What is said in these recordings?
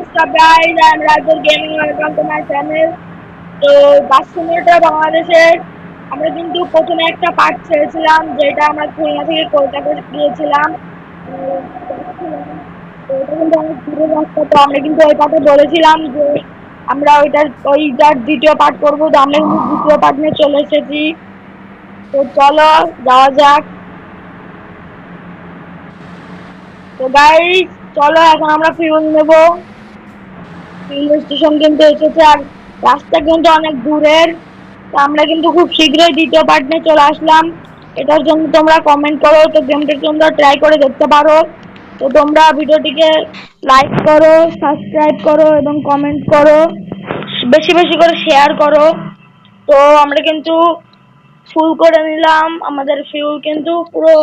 What's up guys, I'm Rajul Gaming, welcome to my channel. তো 5 simulator বাংলাদেশের আমরা কিন্তু প্রথমে একটা পার্ট ছেড়েছিলাম, যেটা আমরা খুলনা থেকে কলকাতা গিয়েছিলাম। তো এটা কিন্তু অনেক দূরের রাস্তা, তো আমরা কিন্তু ওই পার্টে বলেছিলাম যে আমরা ওইটার দ্বিতীয় পার্ট করবো। তো আমরা কিন্তু দ্বিতীয় পার্ট নিয়ে চলে এসেছি। তো চলো যাওয়া যাক। তো গাইস চলো এখন আমরা ফিউল নেবো। রেলওয়ে স্টেশন কিন্তু এসেছে, আর রাস্তা কিন্তু অনেক দূরের। তো আমরা কিন্তু খুব শীঘ্রই দ্বিতীয় পার্ট নিয়ে চলে আসলাম। এটার জন্য তোমরা কমেন্ট করো, তো গেমটা তোমরা ট্রাই করে দেখতে পারো। তো তোমরা ভিডিওটিকে লাইক করো, সাবস্ক্রাইব করো এবং কমেন্ট করো, বেশি বেশি করে শেয়ার করো। তো আমরা কিন্তু ফুল করে নিলাম, আমাদের ফিউল কিন্তু পুরো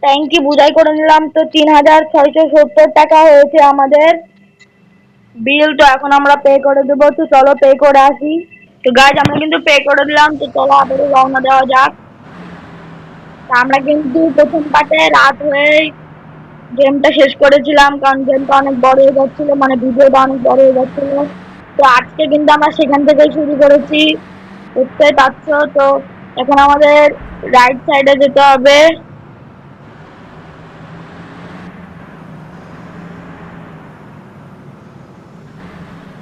ট্যাঙ্কি বুঝাই করে নিলাম। তো 3670 টাকা হয়েছে আমাদের বিল। তো এখন আমরা পে করে দেবো। তো চলো পে করে আসি। তো গাইজ আমরা কিন্তু পে করে দিলাম। তো চলো আবারও রওনা দেওয়া যাক। তো আমরা কিন্তু প্রথম পার্টে রাত হয়ে গেমটা শেষ করেছিলাম, কারণ গেমটা অনেক বড় হয়ে যাচ্ছিল, মানে ভিডিওটা অনেক বড় হয়ে যাচ্ছিল। তো আজকে কিন্তু আমরা সেখান থেকেই শুরু করেছি, বুঝতেই পারছো। তো এখন আমাদের রাইট সাইডে যেতে হবে।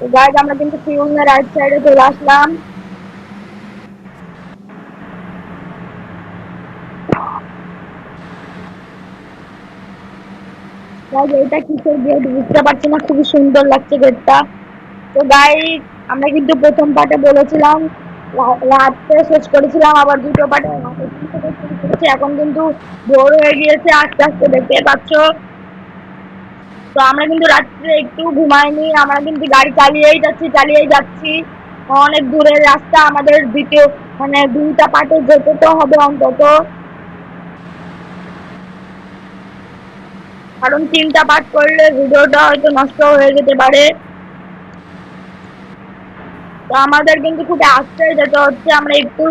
তো গাইজ আমরা কিন্তু ফিউলের রাইট সাইডে চলে আসলাম। গাইজ এটা কিসের গেট বুঝতে পারছি না, খুবই সুন্দর লাগছে গেটটা। তো গাইজ আমরা কিন্তু প্রথম পার্টে বলেছিলাম রাত্রে শেষ করেছিলাম, আবার দুটো পার্টে করেছি। এখন কিন্তু ভোর হয়ে গিয়েছে আস্তে আস্তে, দেখতে পাচ্ছ। তো আমরা কিন্তু রাত্রে একটু ঘুমাইনি, আমরা কিন্তু গাড়ি চালিয়েই যাচ্ছি। অনেক দূরের রাস্তা আমাদের, দ্বিতীয় মানে দুইটা পার্টে যেতে তো হবে অন্তত, কারণ তিনটা পার্ট করলে ভিডিওটা হয়তো নষ্ট হয়ে যেতে পারে। তো আমাদের কিন্তু খুব আস্তে যেতে হচ্ছে, আমরা একটু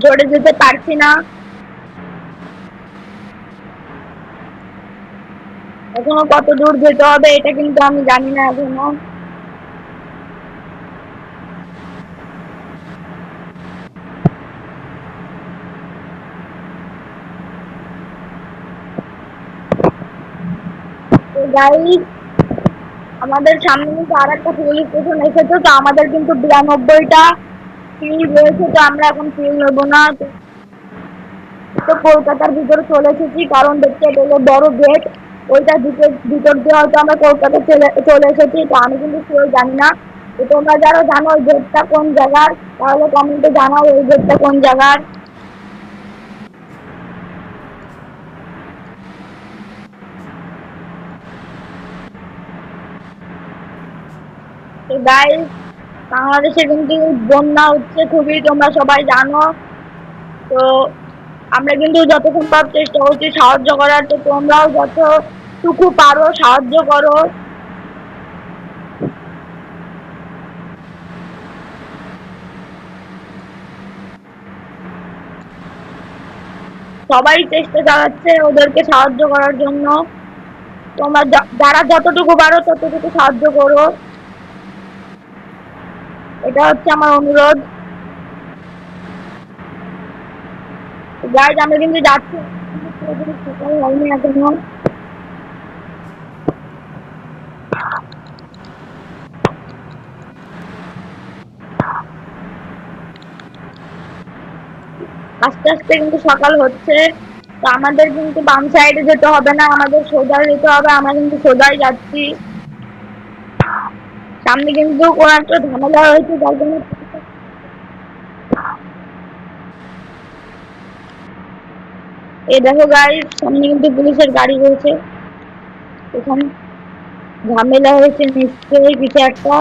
জোরে যেতে পারছি না। এখনো কত দূর যেতে হবে এটা কিন্তু আমি জানি না এখনো। তো গাইস আমাদের সামনে কিন্তু আর একটা ফুল স্টেশন এসেছে। তো আমাদের কিন্তু 92টা ফিল রয়েছে। তো আমরা এখন ফিল নেবো না। তো কলকাতার ভিতরে চলে এসেছি, কারণ দেখতে পেলে বড় গেট, ওইটার ভিতর দিয়ে হয়তো আমরা কলকাতা চলে এসেছি। তো আমি কিন্তু শিওর জানি না। তো তোমরা যারা জানো ওই গেটটা কোন জায়গার, তাহলে কমেন্টে জানাও ওই গেটটা কোন জায়গার। তো গাইস বাংলাদেশে কিন্তু বন্যা হচ্ছে খুবই, তোমরা সবাই জানো। তো আমরা কিন্তু যত সম্ভব চেষ্টা করছি সাহায্য করার। তো তোমরাও যতটুকু পারো সাহায্য করো। সবাই চেষ্টা চালাচ্ছে ওদেরকে সাহায্য করার জন্য। তোমরা যারা যতটুকু পারো ততটুকু সাহায্য করো, এটা হচ্ছে আমার অনুরোধ। গাইজ আমরা কিন্তু যাচ্ছি, হয়নি এখনো। আস্তে আস্তে কিন্তু সকাল হচ্ছে। তো আমাদের কিন্তু বাম সাইডে যেতে হবে না, আমাদের সোজা যেতে হবে। আমরা কিন্তু সোজাই যাচ্ছি। সামনে কিন্তু কোন একটা ঝামেলা হয়েছে, যার জন্য এই দেখো গাইস সামনে কিন্তু পুলিশের গাড়ি রয়েছে। এখানে ঝামেলা হয়েছে নিশ্চয়ই কিছু একটা।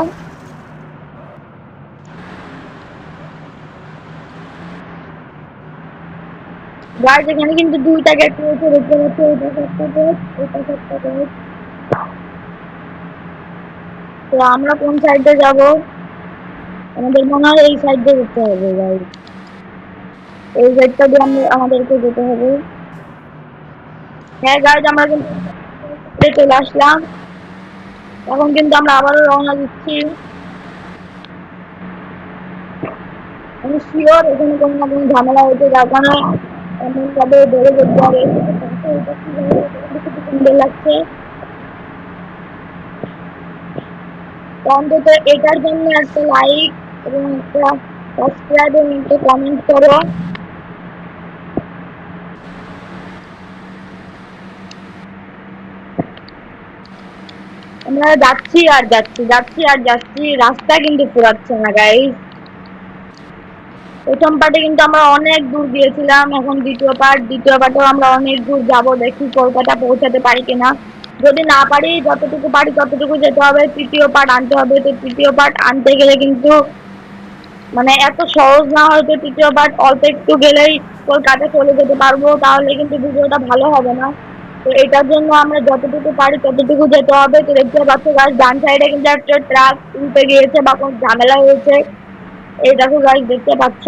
গাইস এখানে কিন্তু দুইটা গেট রয়েছে, দেখতে পাচ্ছ। এটা একটা গেট, এটা একটা গেট। তো আমরা কোন সাইডে যাব? আমাদের মনে হয় এই সাইডে যেতে হবে গাইস। এই গেটটা দিয়ে আমাদেরকে যেতে হবে। হ্যাঁ গাইস আমরা কিন্তু চলে আসলাম। এখন কিন্তু আমরা আবারও রওনা দিচ্ছি। আমি শিওর এখানে কোনো না কোনো ঝামেলা হয়েছে, যার কারণে এমন ভাবে ধরে যেতে হবে। সুন্দর লাগছে। তো অন্তত এটার জন্য একটা লাইক এবং একটা সাবস্ক্রাইব এবং একটা কমেন্ট করো। আমরা যাচ্ছি আর যাচ্ছি, যাচ্ছি আর যাচ্ছি, রাস্তা কিন্তু ফুরাচ্ছে না গাইস। প্রথম পার্টে কিন্তু আমরা অনেক দূর গিয়েছিলাম, এখন দ্বিতীয় পার্টেও আমরা অনেক দূর যাব, দেখি কলকাতা পৌঁছাতে পারি কিনা। যদি না পারি, যতটুকু পারি ততটুকু যেতে হবে, তৃতীয় পার্ট আনতে হবে। তো তৃতীয় পার্ট আনতে গেলে কিন্তু মানে এত সহজ না, হয়তো তৃতীয় পার্ট অল্প একটু গেলেই কলকাতা চলে যেতে পারবো, তাহলে কিন্তু ভিডিওটা ভালো হবে না। তো এটার জন্য আমরা যতটুকু পারি ততটুকু যেতে হবে। তো দেখতে পাচ্ছ গাছ, ডান সাইডে কিন্তু একটা ট্রাক উল্টে গিয়েছে বা কোনো ঝামেলা হয়েছে, এই দেখো গাছ দেখতে পাচ্ছ।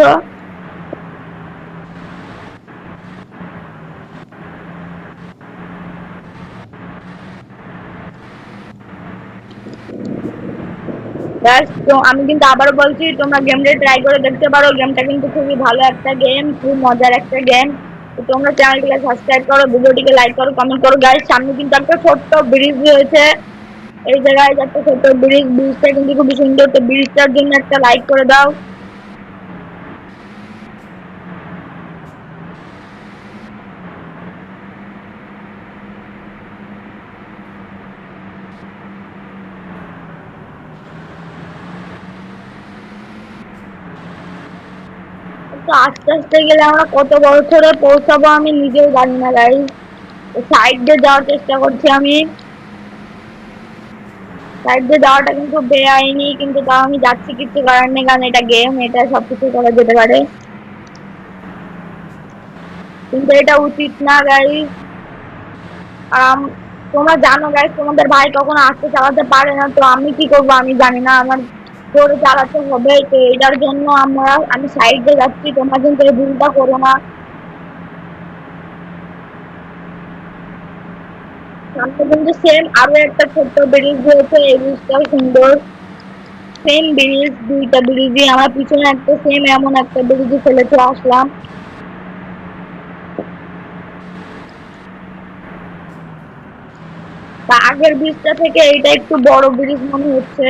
ব্যাস, তো আমি কিন্তু আবারও বলছি, তোমরা গেমটা ট্রাই করে দেখতে পারো। গেমটা কিন্তু খুবই ভালো একটা গেম, খুব মজার একটা গেম। তো তোমরা চ্যানেলটিকে সাবস্ক্রাইব করো, ভিডিওটিকে লাইক করো, কমেন্ট করো। গাইস, সামনে কিন্তু একটা ছোট্ট ব্রিজ রয়েছে, এই জায়গায় একটা ছোট্ট ব্রিজটা কিন্তু খুবই সুন্দর। তো ব্রিজটার জন্য একটা লাইক করে দাও। তো আস্তে আস্তে গেলে আমরা কত বছরে পৌঁছাবো আমি নিজেও জানি না গাইস। সাইড দিয়ে যাওয়ার চেষ্টা করছি আমি। সাইড দিয়ে যাওয়াটা কিন্তু বেআইনি, কিন্তু তাও আমি যাচ্ছি, কিছু করার নেই, কারণ এটা গেম, এটা সবকিছু করা যেতে পারে, কিন্তু এটা উচিত না গাইস। তোমরা জানো গাইস, তোমাদের ভাই কখনো আস্তে চালাতে পারে না, তো আমি কি করবো আমি জানি না, আমার জোরে চালাতে হবে। তো এটার জন্য আমি সাইড দিয়ে যাচ্ছি, তোমরা কিন্তু এই ভুলটা করো না। সামনে কিন্তু সেম আরো একটা ছোট্ট ব্রিজ রয়েছে, এই ব্রিজটাও সুন্দর। সেম ব্রিজ, দুইটা ব্রিজই আমার পিছনে একটা সেম এমন একটা ব্রিজে ফেলেছে আসলাম। তা আগের ব্রিজটা থেকে এইটা একটু বড় ব্রিজ মনে হচ্ছে।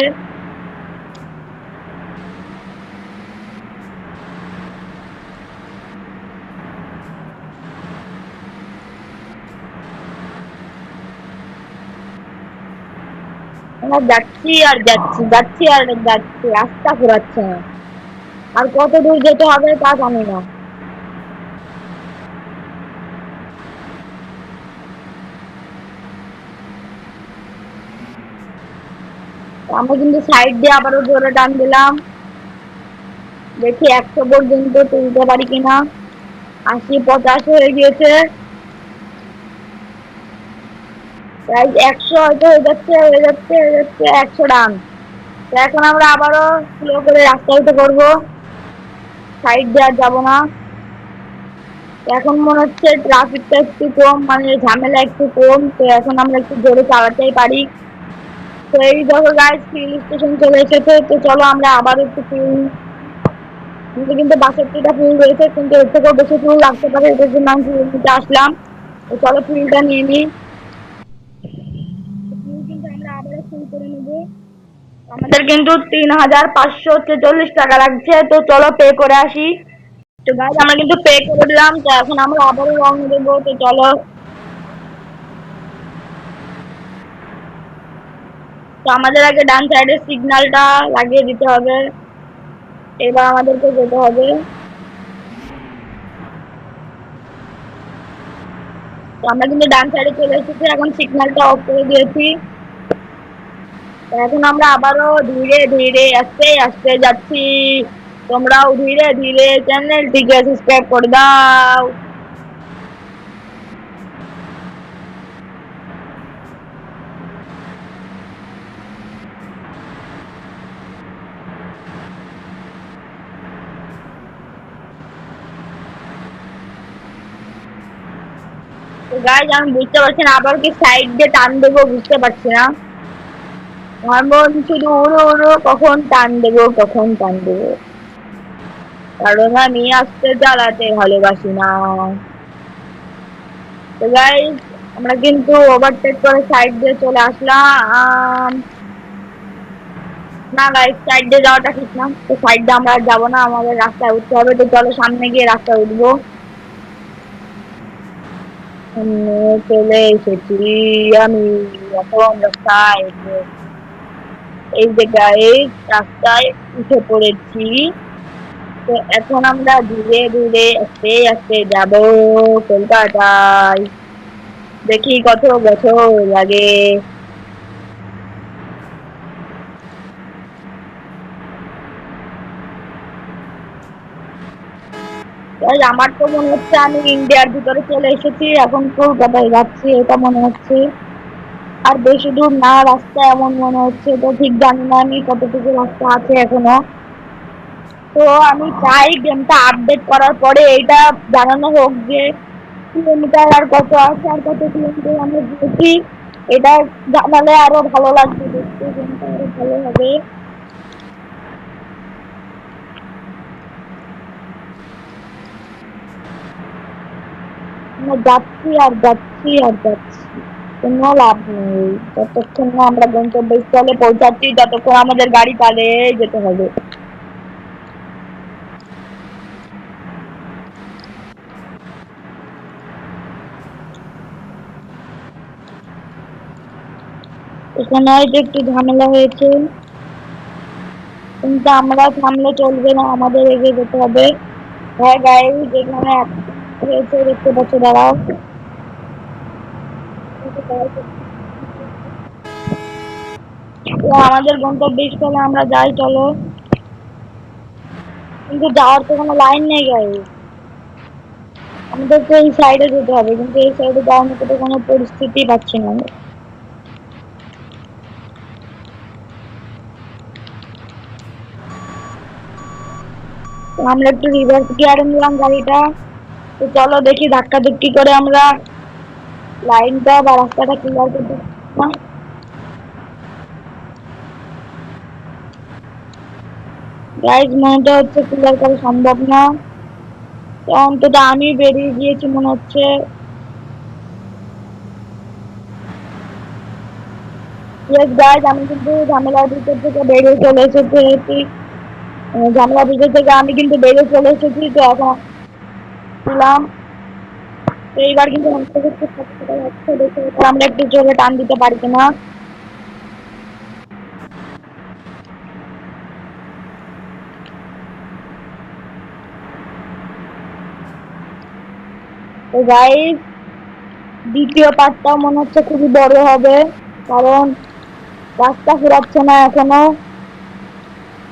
আমরা যাচ্ছি আর যাচ্ছি, যাচ্ছি আর যাচ্ছি, রাস্তা ঘোরাচ্ছে না। আর কত দূর যেতে হবে তা জানি না। আমরা কিন্তু সাইড দিয়ে আবারও জোরে টান দিলাম, দেখি 100 পর্যন্ত তুলতে পারি কিনা। 80 85 হয়ে গিয়েছে, প্রায় 100 হয়তো হয়ে যাচ্ছে, হয়ে যাচ্ছে, হয়ে যাচ্ছে, 100 রান। তো এখন আমরা আবারও স্লো করে রাস্তা উঠে করবো, সাইড দিয়ে আর যাবো না। এখন মনে হচ্ছে ট্রাফিকটা একটু কম, মানে ঝামেলা একটু কম, তো এখন আমরা একটু জোরে চালাতেই পারি। তো এই দেখো গাইস, ফিল স্টেশন চলে এসেছে। তো চলো আমরা আবার একটু ফিল, কিন্তু 62টা ফিল রয়েছে, কিন্তু এর থেকেও বেশি ফিল রাখতে পারে, এটার জন্য আমি ফিল নিতে আসলাম। তো চলো ফিলটা নিয়ে নিই। ফিল কিন্তু আমরা আবারও ফিল করে নেবো। আমাদের কিন্তু 3546 টাকা লাগছে, তো চলো পে করে আসি। তো গাইস, আমরা কিন্তু পে করে দিলাম, তো এখন আমরা আবারও রওনা দেবো। তো চলো। তো আমাদের আগে ডান সাইডের সিগন্যালটা লাগিয়ে দিতে হবে, এবার আমাদেরকে যেতে হবে। তো আমরা কিন্তু ডান সাইডে চলে এসেছি, এখন সিগন্যালটা অফ করে দিয়েছি। তো এখন আমরা আবারও ধীরে ধীরে আস্তে আস্তে যাচ্ছি। তোমরাও ধীরে ধীরে চ্যানেলটিকে সাবস্ক্রাইব করে দাও। তো গাইজ, আমি বুঝতে পারছি না আবার কি সাইড দিয়ে টান দেবো, বুঝতে পারছি না। আমার মন শুধু উড়ো উড়ো, কখন টান দেবো, কখন টান দেবো, কারণ আমি আস্তে চালাতে ভালোবাসি না। তো গাইস, আমরা কিন্তু ওভারটেক করে সাইড দিয়ে চলে আসলাম। না গাইস, সাইড দিয়ে যাওয়াটা ঠিক না, তো সাইড দিয়ে আমরা আর যাবো না, আমাদের রাস্তায় উঠতে হবে। তো চলো সামনে গিয়ে রাস্তায় উঠবো। চলে এসেছি আমি, এখন রাস্তায় উঠবো। এই যে গাইস, রাস্তায় উঠে পড়েছি। তো এখন আমরা ধীরে ধীরে আস্তে আস্তে যাব কলকাতায়। দেখি কত বছর লাগে। তাই আমার তো মনে হচ্ছে আমি ইন্ডিয়ার ভিতরে চলে এসেছি, এখন কলকাতায় যাচ্ছি এটা মনে হচ্ছে। আর বেশি দূর না রাস্তা এমন মনে হচ্ছে, তো ঠিক জানি না আমি কতটুকু রাস্তা আছে এখনো। তো আমি চাই গেমটা আপডেট করার পরে এটা জানানো হোক যে কিলোমিটার আর কত আছে, আর কত কিলোমিটার আমরা দিয়েছি। এটা জানালে আরো ভালো লাগবে, দেখতে গেমটা আরো ভালো হবে। আমরা যাচ্ছি আর যাচ্ছি আর যাচ্ছি, কোনো লাভ নেই। যতক্ষণ না আমরা গন্তব্যস্থলে পৌঁছাচ্ছি ততক্ষণ আমাদের গাড়ি চালিয়ে যেতে হবে। এখানে হয়তো একটু ঝামেলা হয়েছে, কিন্তু আমরা থামলে চলবে না, আমাদের এগিয়ে যেতে হবে। হ্যাঁ গাইস, যেখানে হয়েছে দেখতে পাচ্ছ, দাঁড়াও। তো আমাদের গন্তব্যস্থলে আমরা যাই, চলো। কিন্তু যাওয়ার তো কোনো লাইন নেই গাইস, আমাদেরকে এই সাইডে যেতে হবে, কিন্তু এই সাইডে যাওয়ার মতো তো কোনো পরিস্থিতি পাচ্ছি না আমি। তো আমরা একটু রিভার্স গিয়ারে নিলাম গাড়িটা। তো চলো দেখি ধাক্কা ধুক্কি করে আমরা লাইনটা বা রাস্তাটা ক্লিয়ার করতে পারছি না। গাইজ মনেটা হচ্ছে ক্লিয়ার করা সম্ভব না, তো অন্তত আমি বেরিয়ে গিয়েছি মনে হচ্ছে। ইয়েস গাইজ, আমি কিন্তু ঝামেলার ভিতর থেকে বেরিয়ে চলে এসেছি। ঝামেলার ভিতর থেকে আমি কিন্তু বেরিয়ে চলে এসেছি, তো এখন ছিলাম। তো এইবার কিন্তু আমাদের একটু সমস্যা হচ্ছে, দেখে এবার আমরা একটু জোরে টান দিতে পারি কিনা। তো গাইজ, দ্বিতীয় পার্টটাও মনে হচ্ছে খুবই বড় হবে, কারণ রাস্তা ফুরাচ্ছে না এখনো।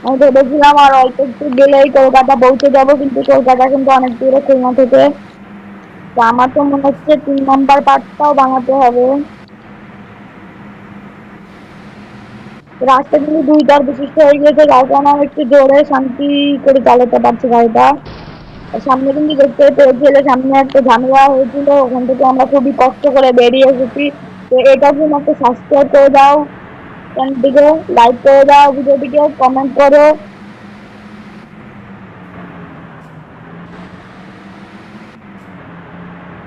আমি ভেবেছিলাম আর অল্প একটু গেলেই কলকাতা পৌঁছে যাবো, কিন্তু কলকাতা কিন্তু অনেক দূরে খুলনা থেকে। তো আমার তো মনে হচ্ছে 3 নম্বর পার্টটাও বানাতে হবে। রাস্তা কিন্তু 2 তার বিশিষ্ট হয়ে গিয়েছে, যার কারণে আমি একটু জোরে শান্তি করে চালাতে পারছি গাড়িটা। আর সামনে কিন্তু দেখতে পেয়েছিলে, সামনে একটা ঝামেলা হয়েছিল, ওখান থেকে আমরা খুবই কষ্ট করে বেরিয়ে এসেছি। তো এটার জন্য একটা সাবস্ক্রাইব করে দাও চ্যানেলটিকে, লাইক করে দাও ভিডিওটিকে, কমেন্ট করো।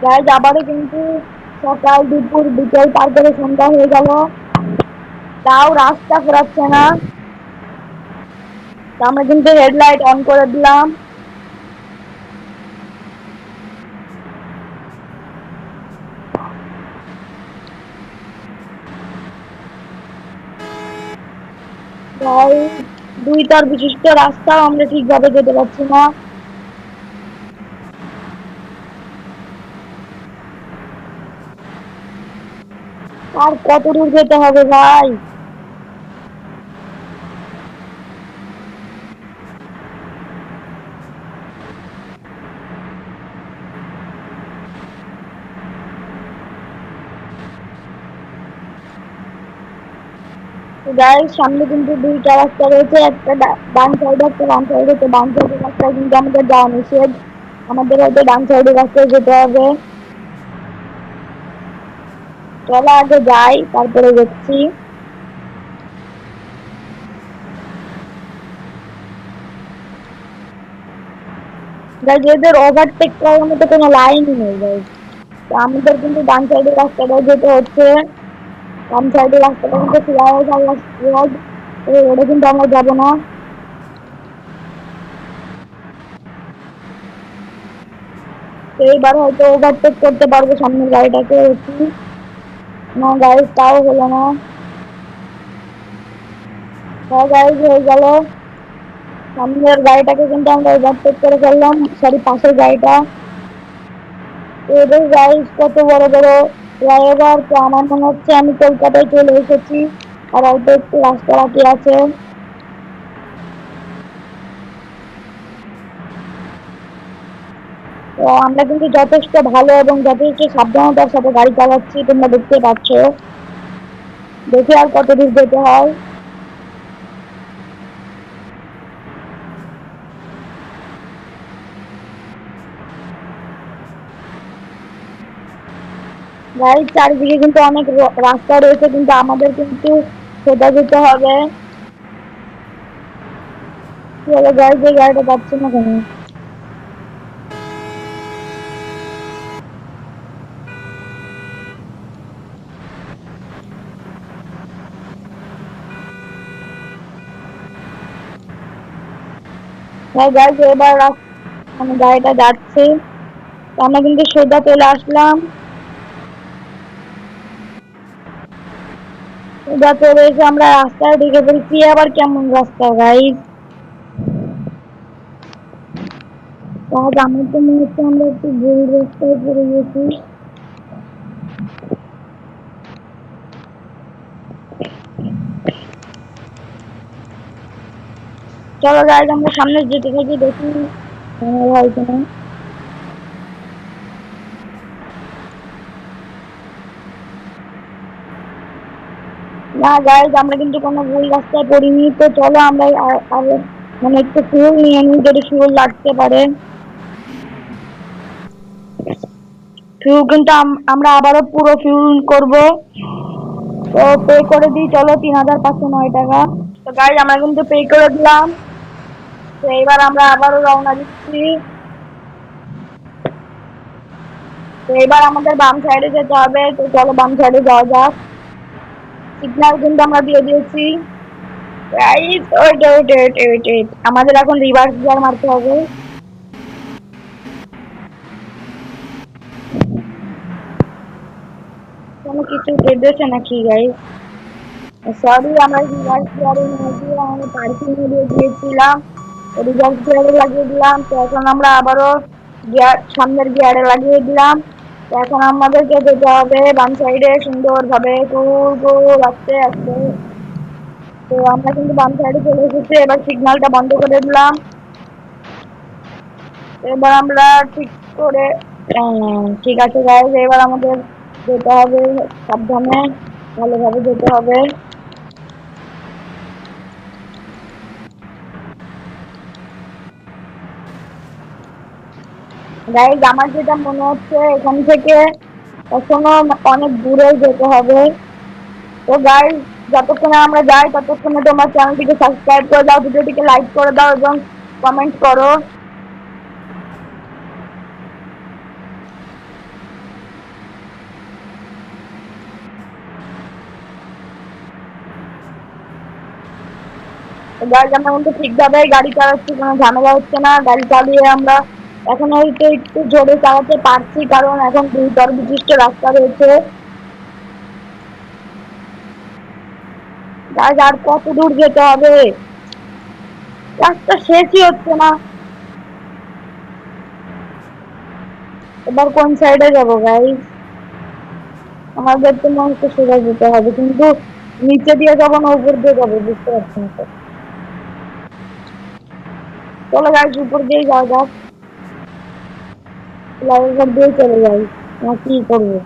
গাইজ আবারও কিন্তু সকাল দুপুর বিকেল পার করে সন্ধ্যা হয়ে গেল, তাও রাস্তা ফুরাচ্ছে না। তো আমরা কিন্তু হেডলাইট অন করে দিলাম। তাই 2 তার বিশিষ্ট রাস্তাও আমরা ঠিকভাবে যেতে পারছি না। আর কত দূর যেতে হবে ভাই? গাইস, সামনে কিন্তু 2টা রাস্তা রয়েছে, একটা ডান সাইডে, একটা বাম সাইডে। তো বাম সাইডের রাস্তায় কিন্তু আমাদের যাওয়া নিষেধ, আমাদের হয়তো ডান সাইডের রাস্তায় যেতে হবে। চলো আগে যাই, তারপরে দেখছি। গাইজ এদের ওভারটেক করার মতো কোনো লাইনই নেই গাইজ। তো আমাদের কিন্তু ডান সাইডের রাস্তাটা যেতে হচ্ছে, বাম সাইডের রাস্তাটা কিন্তু ফ্লাইওভার রোড, এই রোডে কিন্তু আমরা যাবো না। তো এইবার হয়তো ওভারটেক করতে পারবো সামনের গাড়িটাকে একটু। না গাইজ তাও হলো না। হ্যাঁ গাইজ হয়ে গেল, সামনের গাড়িটাকে কিন্তু আমরা ওভারটেক করে ফেললাম, সরি পাশের গাড়িটা। এদের গাইজ কত বড় বড় ফ্লাইওভার, তো আমার মনে হচ্ছে আমি কলকাতায় চলে এসেছি। আর অল্প একটু রাস্তা বাকি আছে। তো আমরা কিন্তু যথেষ্ট ভালো এবং যথেষ্ট সাবধানতার সাথে গাড়ি চালাচ্ছি, তোমরা দেখতে পাচ্ছ। দেখি আর কত দূর যেতে হয়। গাড়ির চারিদিকে কিন্তু অনেক রাস্তা রয়েছে, কিন্তু আমাদের কিন্তু সোজা যেতে হবে। কি হলো গাড়ি, যে গাড়িটা যাচ্ছে না কেন? হ্যাঁ গাড়ি এবার মানে গাড়িটা যাচ্ছে, তো আমরা কিন্তু সোজা চলে আসলাম। সোজা চলে এসে আমরা রাস্তায় ঢুকে পড়েছি। আবার কেমন রাস্তা গাইজ, আজ আমার তো মনে হচ্ছে আমরা একটু ভুল রাস্তায় পড়ে গেছি। চলো গাইজ আমরা সামনে যেতে থাকি, দেখি হয় কিনা। না গাইজ আমরা কিন্তু কোনো ভুল রাস্তায় পড়িনি। তো চলো আমরা আর মানে একটু ফুল নিয়ে নিই, যদি ফুল লাগতে পারে। ফিউল কিন্তু আমরা আবারও পুরো ফিউল করব। তো পে করে দিই চলো, 3509 টাকা। তো গাইজ আমরা কিন্তু পে করে দিলাম। তো এবার আমরা আবারও রওনা দিচ্ছি। তো এবার আমাদের বাম সাইডে যেতে হবে, তো চলো বাম সাইডে যাওয়া যাক। সিগন্যাল কিন্তু আমরা দিয়ে দিয়েছি। Guys wait wait wait wait wait, আমাদের এখন রিভার্স গিয়ার মারতে হবে। কোনো কিছু বেঁধেছে নাকি গাইজ? সরি, আমরা রিভার্স গিয়ারে নিয়ে গিয়ে আমরা পার্কিং দিয়ে দিয়েছিলাম, রিভার্স গিয়ারে লাগিয়ে দিলাম। তো এখন আমরা আবারও গিয়ার সামনের গিয়ারে লাগিয়ে দিলাম। তো এখন আমাদেরকে যেতে হবে বাম সাইডে সুন্দরভাবে টুল টুল আস্তে আস্তে। তো আমরা কিন্তু বাম সাইডে চলে এসেছি, এবার সিগন্যালটা বন্ধ করে দিলাম। এবার আমরা ঠিক করে ঠিক আছে গাইজ, এবার আমাদের যেতে হবে সাবধানে, ভালোভাবে যেতে হবে। গাইজ আমার যেটা মনে হচ্ছে এখান থেকে এখনো অনেক দূরে যেতে হবে। তো গাইজ যতক্ষণে আমরা যাই ততক্ষণে তোমার চ্যানেলটিকে সাবস্ক্রাইব করে দাও, ভিডিওটিকে লাইক করে দাও এবং কমেন্ট করো। তো গাইজ আমরা কিন্তু ঠিকভাবে গাড়ি চালাচ্ছি, কোনো ঝামেলা হচ্ছে না। গাড়ি চালিয়ে আমরা এখন হয়তো একটু জোরে চালাতে পারছি, কারণ এখন দুইতর বিশিষ্ট রাস্তা রয়েছে। গাইজ আর কত দূর যেতে হবে, রাস্তা শেষই হচ্ছে না। এবার কোন সাইডে যাবো গাইজ? আমাদের তো মনে হচ্ছে সোজা যেতে হবে, কিন্তু নিচে দিয়ে যাবো না উপর দিয়ে যাবো বুঝতে পারছি না তো। চলো গাইজ উপর দিয়ে যাওয়া যাক, ফ্লাইওভার দিয়ে চলে যাই। না কি করবো,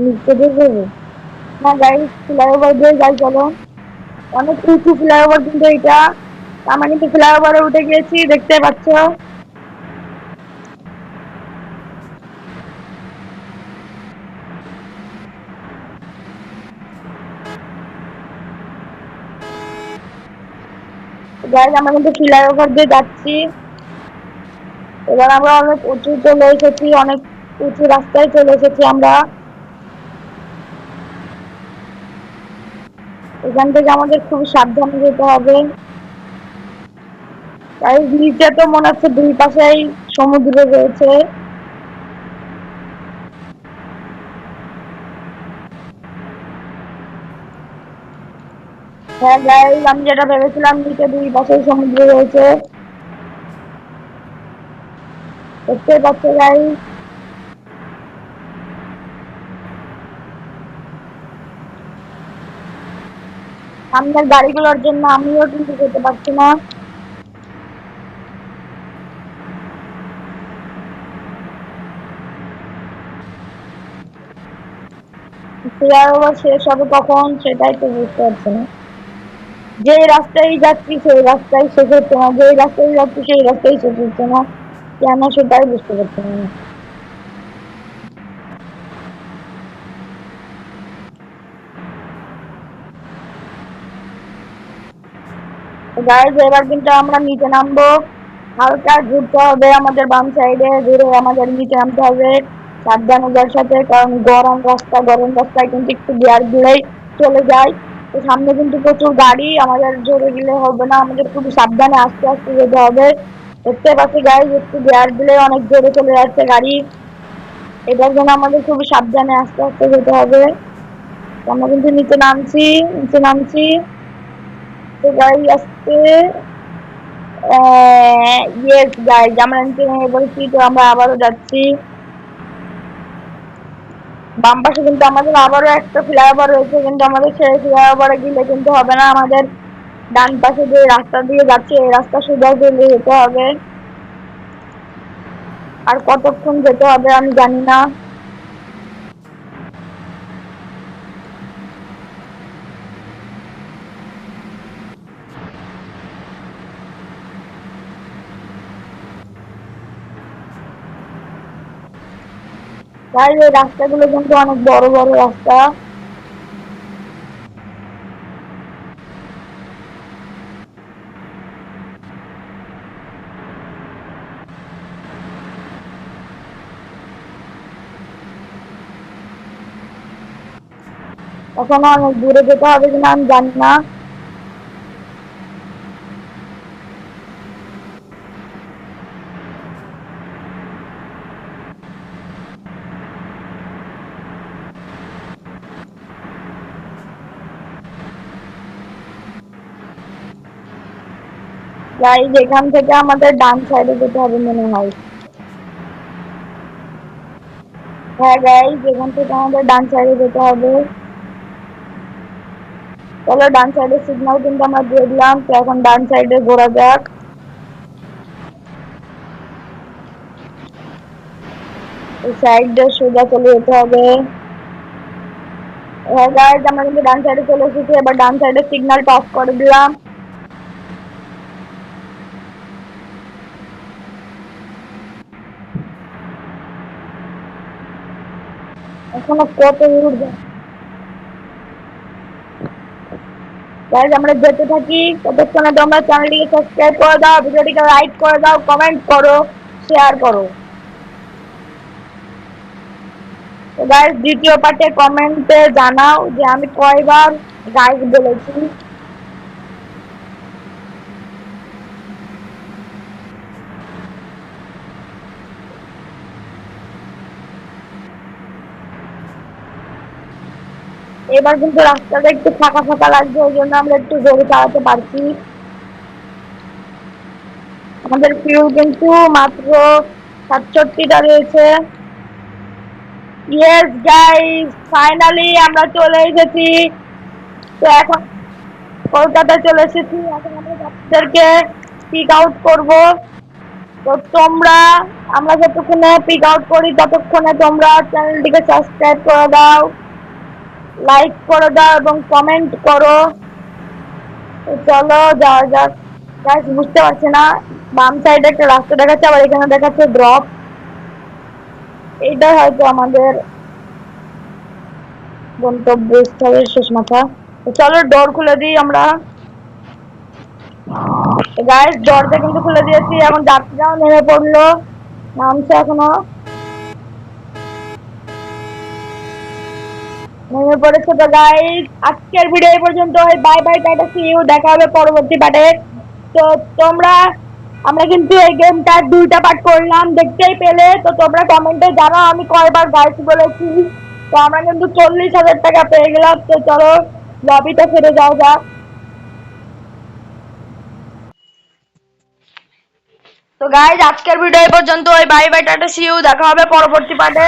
নিচে দিয়ে যাবো? না গাইজ ফ্লাইওভার দিয়ে যাই চলো। অনেক উঁচু ফ্লাইওভার কিন্তু এটা, আমরা কিন্তু ফ্লাইওভারে উঠে গিয়েছি, দেখতে পাচ্ছ। গাইজ আমরা কিন্তু ফ্লাইওভার দিয়ে যাচ্ছি। এবার আমরা অনেক উঁচু চলে এসেছি, অনেক উঁচু রাস্তায় চলে এসেছি আমরা। এখান থেকে আমাদের খুব সাবধানে যেতে হবে। তাই নিচে তো মনে হচ্ছে দুই পাশেই সমুদ্র রয়েছে। হ্যাঁ গাইস, আমি যেটা ভেবেছিলাম নিচে দুই পাশেই সমুদ্র রয়েছে। দেখতে পাচ্ছ গাইস? সামনের গাড়িগুলোর জন্য আমিও কিন্তু যেতে পারছি না। আবার শেষ হবে কখন সেটাই তো বুঝতে পারছি না। যে রাস্তায় যাচ্ছি সেই রাস্তায় শেষ হচ্ছে না, যে রাস্তায় যাচ্ছি সেই রাস্তায় শেষ হচ্ছে না, কেন সেটাই বুঝতে পারছি না। গাইজ এবার কিন্তু আমরা নিচে নামবো। হালকা ঘুরতে হবে আমাদের বাম সাইডে, ঘুরে আমাদের নিচে নামতে হবে সাবধানতার সাথে, কারণ গরম রাস্তায় কিন্তু একটু গিয়ার দিলেই চলে যায়। তো সামনে কিন্তু প্রচুর গাড়ি, আমাদের জোরে গেলে হবে না, আমাদের খুব সাবধানে আস্তে আস্তে যেতে হবে। দেখতে পাচ্ছি গাড়ি একটু গিয়ার দিলে অনেক জোরে চলে যাচ্ছে গাড়ি। এটার জন্য আমাদের খুবই সাবধানে আস্তে আস্তে যেতে হবে। আমরা কিন্তু নিচে নামছি। তো গাড়ি আসতে ইয়েস গাইজ, আমরা নিচে নেমে পড়েছি। তো আমরা আবারও যাচ্ছি। বাম পাশে কিন্তু আমাদের আবারও একটা ফ্লাইওভার রয়েছে, কিন্তু আমাদের সেই ফ্লাইওভারে গেলে কিন্তু হবে না, আমাদের ডান পাশে যে রাস্তা দিয়ে যাচ্ছে এই রাস্তা সোজা চলে যেতে হবে। আর কতক্ষণ যেতে হবে আমি জানি না। তাই এই রাস্তাগুলো কিন্তু অনেক বড় বড় রাস্তা। এখনো অনেক দূরে যেতে হবে কিনা আমি জানি না। গাইজ এখান থেকে আমাদের ডান সাইডে যেতে হবে মনে হয়। হ্যাঁ গাইজ, এখান থেকে আমাদের ডান সাইডে যেতে হবে। চলো, ডান সাইডে সিগন্যাল কিন্তু আমরা দিয়ে দিলাম, তো এখন ডান সাইডে ঘোরা যাক। এই সাইড দিয়ে সোজা চলে যেতে হবে। হ্যাঁ গাইজ, আমরা কিন্তু ডান সাইডে চলে এসেছি। এবার ডান সাইডে সিগন্যালটা অফ করে দিলাম। এখনো কত দূর গাইজ, আমরা যেতে থাকি। ততক্ষণে তোমরা চ্যানেলটিকে সাবস্ক্রাইব করে দাও, ভিডিওটিকে লাইক করে দাও, কমেন্ট করো, শেয়ার করো। তো গাইজ দ্বিতীয় পার্টে কমেন্টে জানাও যে আমি কয়বার গাইজ বলেছি। এবার কিন্তু রাস্তাটা একটু ফাঁকা ফাঁকা লাগছে, ওই জন্য আমরা একটু জোরে চালাতে পারছি। আমাদের ফিউল কিন্তু মাত্র 67টা রয়েছে। ইয়েস গাইস, ফাইনালি আমরা চলে এসেছি। তো এখন কলকাতায় চলে এসেছি। এখন আমরা যাত্রীদেরকে পিক আউট করবো। তো তোমরা, আমরা যতক্ষণে পিক আউট করি ততক্ষণে তোমরা চ্যানেলটিকে সাবস্ক্রাইব করে দাও, লাইক করে দাও এবং কমেন্ট করো। তো চলো যাওয়া যাক। গাইস বুঝতে পারছি না, বাম সাইডে একটা রাস্তা দেখাচ্ছে, আবার এখানে দেখাচ্ছে ড্রপ। এইটাই হয়তো আমাদের গন্তব্যস্থলের শেষ মাথা। তো চলো ডোর খুলে দিই আমরা। গাইস দরজা কিন্তু খুলে দিয়েছি, এখন যাত্রীরাও নেমে পড়লো। নামছে এখনো, নেমে পড়েছে। তো গাইস আজকের ভিডিও এই পর্যন্ত, bye bye, tata, see you, দেখা হবে পরবর্তী পার্টে। তো তোমরা, আমরা কিন্তু এই গেমটার 2টা পার্ট করলাম, দেখতেই পেলে। তো তোমরা কমেন্টে জানাও আমি কয়বার গাইস বলেছি। তো আমরা কিন্তু 40,000 টাকা পেয়ে গেলাম। তো চলো লবিতে ফিরে যাও যাক। তো গাইস আজকের ভিডিও এই পর্যন্ত, bye bye, tata, see you, দেখা হবে পরবর্তী পার্টে।